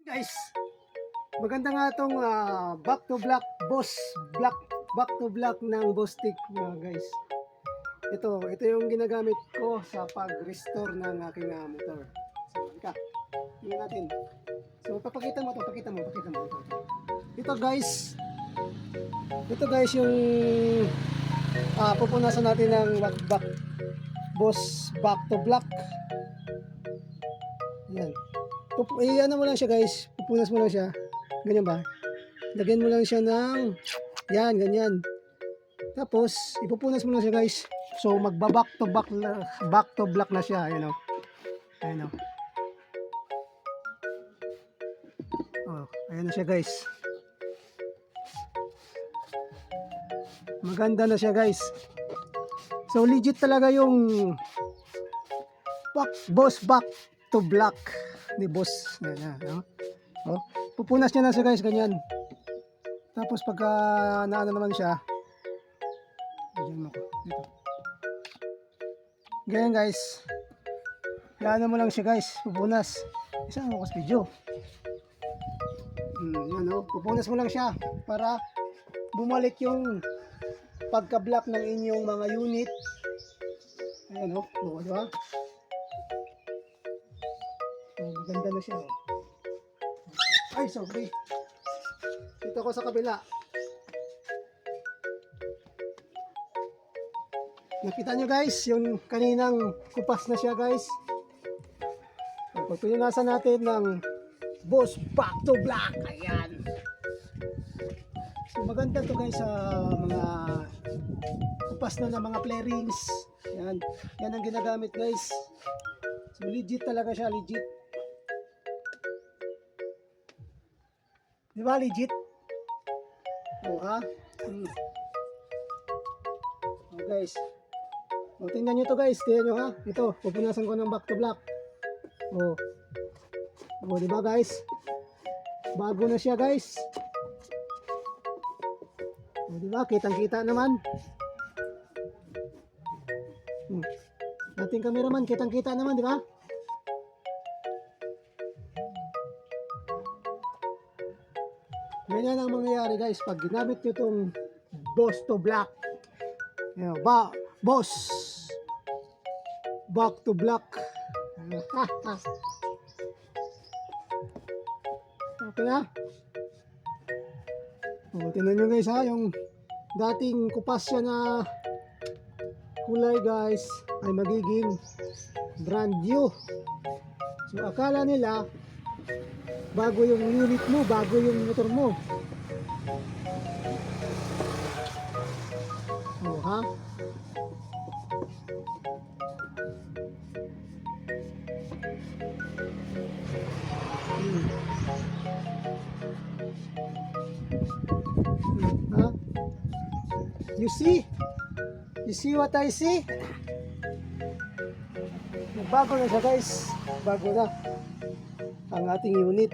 Guys, maganda nga itong back to black back to black ng Bostik mga guys. Ito yung ginagamit ko sa pag-restore ng aking motor. So, halika. Tingnan natin. So, pakita mo ito. Ito guys yung pupunasan natin ng back to black. Yan. Ano mo lang siya guys, pupunas mo lang siya. Ganyan ba? Lagyan mo lang siya ng yan, ganyan. Tapos, ipupunas mo lang siya guys. So, back to black na siya. Ayan o. Ayan o. Oh, ayan na siya guys. Maganda na siya guys. So, legit talaga yung back to black ni boss. Ayan, no? Oh, pupunas niya na siya guys, ganyan. Tapos pagka naano naman siya, ganyan mo ko dito. Ganyan guys. Gaano mo lang siya guys, pupunas. Isang mo ko video. Yan oh, pupunas mo lang siya para bumalik yung pagka-black ng inyong mga unit. Ayan oh, di ba? Oh, maganda na siya. Ay, sorry. Dito ako sa kabila. Nakita nyo guys, yung kaninang kupas na siya guys. Pagpilinasan natin ng Boss Back to Black. Ayan. So, maganda to guys sa mga kupas na ng mga flarings. Ayan. Yan ang ginagamit guys. So, legit talaga siya, legit. Di ba legit? Oh ha? Oh guys. Oh, tingnan nyo to guys. Tingnan nyo ha. Ito, pupunasan ko ng back to black. Oh. Oh, di ba guys? Bago na siya guys. Oh, di ba? Kitang-kita naman. Ating cameraman, kitang-kita naman, di ba? Ganyan ang mangyayari guys pag ginamit nyo itong Boss to Black. Yan, Boss Back to Black. Okay na? O, tingnan nyo guys ha, yung dating kupas siya na kulay guys ay magiging brand new. So akala nila bago yung unit mo, bago yung motor mo. Oh, ha? Ha? You see? You see what I see? Bago na siya guys. Bago na ang ating unit.